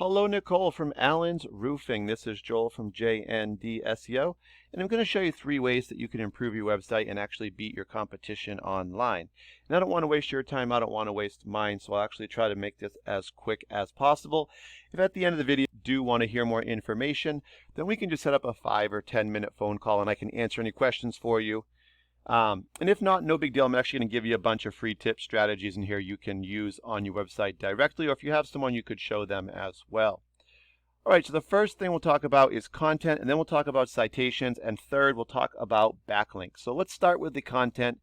Hello, Nicole from Allen's Roofing. This is Joel from JND SEO, and I'm going to show you 3 ways that you can improve your website and actually beat your competition online. And I don't want to waste your time, I don't want to waste mine, so I'll actually try to make this as quick as possible. If at the end of the video you do want to hear more information, then we can just set up a 5 or 10 minute phone call and I can answer any questions for you. And if not, no big deal. I'm actually going to give you a bunch of free tips, strategies in here you can use on your website directly, or if you have someone, you could show them as well. All right, so the first thing we'll talk about is content, and then we'll talk about citations, and third, we'll talk about backlinks. So let's start with the content,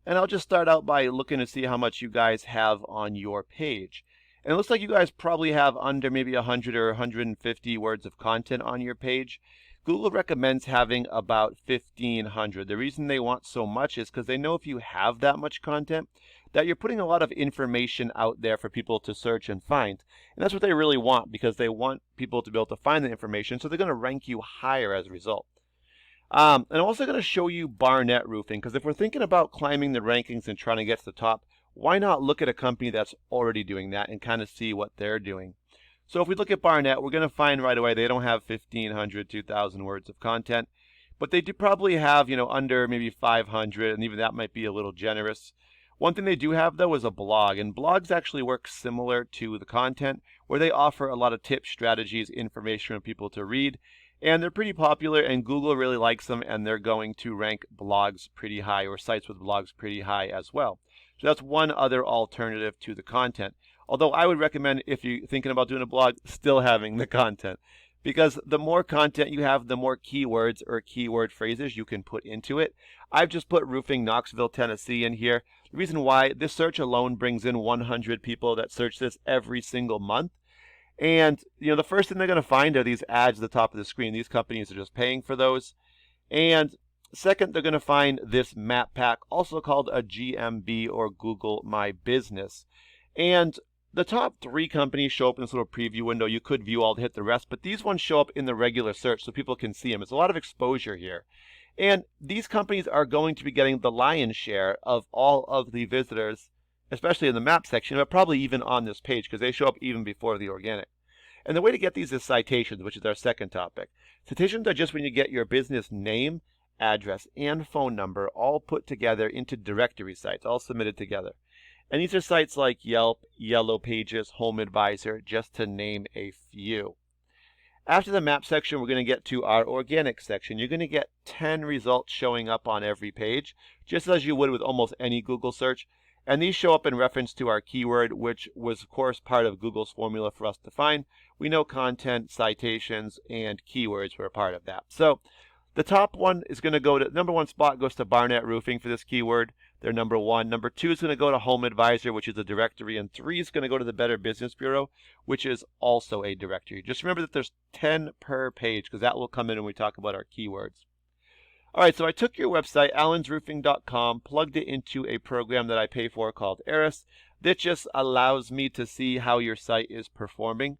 and I'll just start out by looking to see how much you guys have on your page. And it looks like you guys probably have under maybe 100 or 150 words of content on your page. Google recommends having about 1,500. The reason they want so much is because they know if you have that much content, that you're putting a lot of information out there for people to search and find. And that's what they really want, because they want people to be able to find the information, so they're going to rank you higher as a result. And I'm also going to show you Barnett Roofing, because if we're thinking about climbing the rankings and trying to get to the top, why not look at a company that's already doing that and kind of see what they're doing? So if we look at Barnett, we're going to find right away they don't have 1,500, 2,000 words of content, but they do probably have, under maybe 500, and even that might be a little generous. One thing they do have, though, is a blog, and blogs actually work similar to the content, where they offer a lot of tips, strategies, information for people to read, and they're pretty popular, and Google really likes them, and they're going to rank blogs pretty high, or sites with blogs pretty high as well. So that's one other alternative to the content. Although I would recommend, if you're thinking about doing a blog, still having the content. Because the more content you have, the more keywords or keyword phrases you can put into it. I've just put roofing Knoxville, Tennessee in here. The reason why, this search alone brings in 100 people that search this every single month. And the first thing they're going to find are these ads at the top of the screen. These companies are just paying for those. And second, they're going to find this map pack, also called a GMB or Google My Business. And the top 3 companies show up in this little preview window. You could view all to hit the rest, but these ones show up in the regular search so people can see them. It's a lot of exposure here. And these companies are going to be getting the lion's share of all of the visitors, especially in the map section, but probably even on this page, because they show up even before the organic. And the way to get these is citations, which is our second topic. Citations are just when you get your business name, address, and phone number all put together into directory sites, all submitted together. And these are sites like Yelp, Yellow Pages, Home Advisor, just to name a few. After the map section, we're going to get to our organic section. You're going to get 10 results showing up on every page, just as you would with almost any Google search. And these show up in reference to our keyword, which was, of course, part of Google's formula for us to find. We know content, citations, and keywords were a part of that. So the top one is going to go to, number 1 spot goes to Barnett Roofing for this keyword. They're number 1. Number 2 is going to go to Home Advisor, which is a directory. And 3 is going to go to the Better Business Bureau, which is also a directory. Just remember that there's 10 per page, because that will come in when we talk about our keywords. All right, so I took your website, allensroofing.com, plugged it into a program that I pay for called Eris. That just allows me to see how your site is performing.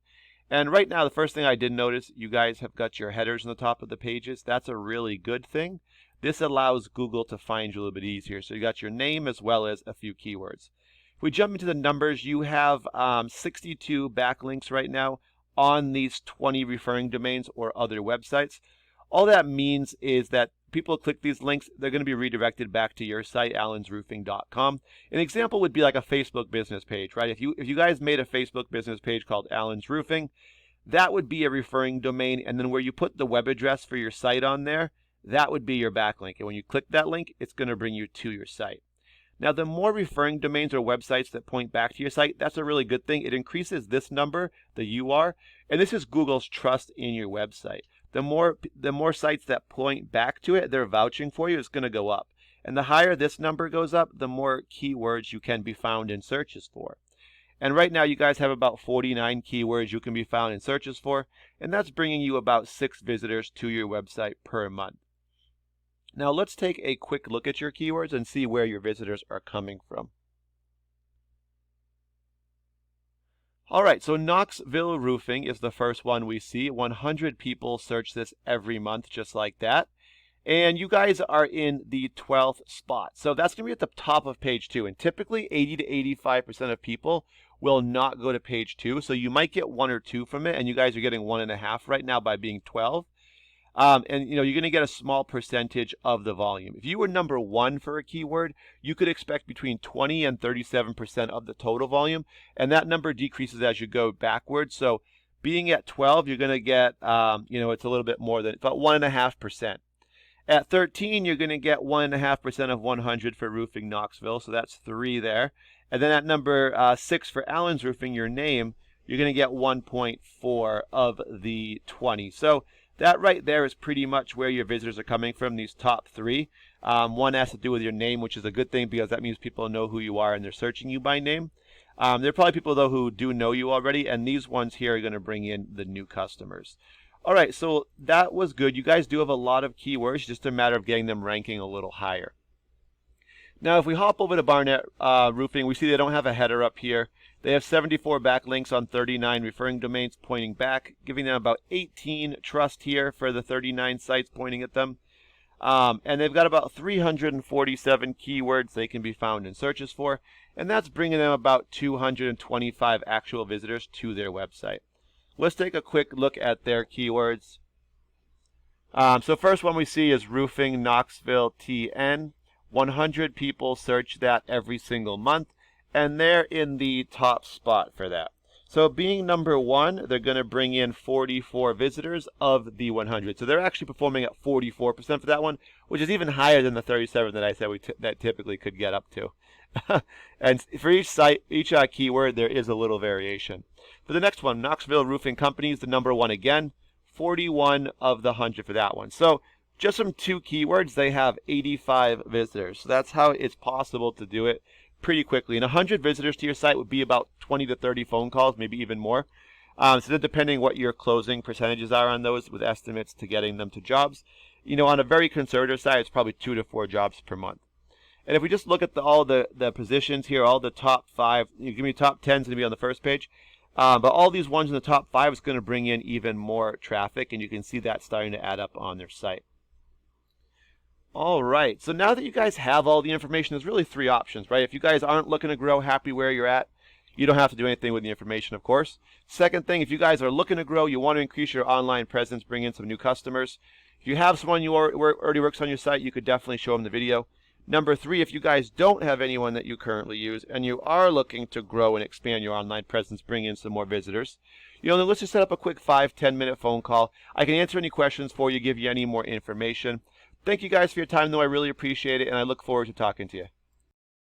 And right now, the first thing I did notice, you guys have got your headers on the top of the pages. That's a really good thing. This allows Google to find you a little bit easier. So you got your name as well as a few keywords. If we jump into the numbers, you have 62 backlinks right now on these 20 referring domains or other websites. All that means is that people click these links, they're going to be redirected back to your site, allensroofing.com. An example would be like a Facebook business page, right? If you guys made a Facebook business page called Allen's Roofing, that would be a referring domain, and then where you put the web address for your site on there, that would be your backlink. And when you click that link, it's going to bring you to your site. Now, the more referring domains or websites that point back to your site, that's a really good thing. It increases this number, the UR, and this is Google's trust in your website. The more sites that point back to it, they're vouching for you, it's going to go up. And the higher this number goes up, the more keywords you can be found in searches for. And right now, you guys have about 49 keywords you can be found in searches for, and that's bringing you about 6 visitors to your website per month. Now, let's take a quick look at your keywords and see where your visitors are coming from. All right, so Knoxville Roofing is the first one we see. 100 people search this every month, just like that. And you guys are in the 12th spot. So that's going to be at the top of page 2. And typically 80 to 85% of people will not go to page 2. So you might get 1 or 2 from it, and you guys are getting 1.5 right now by being 12. And you're going to get a small percentage of the volume. If you were number 1 for a keyword, you could expect between 20 and 37% of the total volume, and that number decreases as you go backwards. So being at 12, you're going to get, it's a little bit more than about 1.5%. At 13, you're going to get 1.5% of 100 for Roofing Knoxville, so that's 3 there. And then at number 6 for Allen's Roofing, your name, you're going to get 1.4 of the 20. So that right there is pretty much where your visitors are coming from, these top 3. One has to do with your name, which is a good thing because that means people know who you are and they're searching you by name. There are probably people, though, who do know you already, and these ones here are going to bring in the new customers. All right, so that was good. You guys do have a lot of keywords, just a matter of getting them ranking a little higher. Now, if we hop over to Barnett Roofing, we see they don't have a header up here. They have 74 backlinks on 39 referring domains pointing back, giving them about 18 trust here for the 39 sites pointing at them. And they've got about 347 keywords they can be found in searches for, and that's bringing them about 225 actual visitors to their website. Let's take a quick look at their keywords. So first one we see is Roofing Knoxville TN. 100 people search that every single month, and they're in the top spot for that. So being number 1, they're going to bring in 44 visitors of the 100. So they're actually performing at 44% for that one, which is even higher than the 37 that I said that typically could get up to. And for each site, each keyword, there is a little variation. For the next one, Knoxville Roofing Company is the number 1 again, 41 of the 100 for that one. So just from 2 keywords, they have 85 visitors. So that's how it's possible to do it pretty quickly. And 100 visitors to your site would be about 20 to 30 phone calls, maybe even more. So then depending what your closing percentages are on those with estimates to getting them to jobs, on a very conservative side, it's probably 2 to 4 jobs per month. And if we just look at all the positions here, all the top 5, you give me top 10 is going to be on the first page. But all these ones in the top 5 is going to bring in even more traffic, and you can see that starting to add up on their site. All right, so now that you guys have all the information, there's really 3 options, right? If you guys aren't looking to grow, happy where you're at, you don't have to do anything with the information, of course. Second thing, if you guys are looking to grow, you want to increase your online presence, bring in some new customers. If you have someone who already works on your site, you could definitely show them the video. Number 3, if you guys don't have anyone that you currently use and you are looking to grow and expand your online presence, bring in some more visitors, then let's just set up a quick 5-10 minute phone call. I can answer any questions for you, give you any more information. Thank you guys for your time, though. I really appreciate it, and I look forward to talking to you.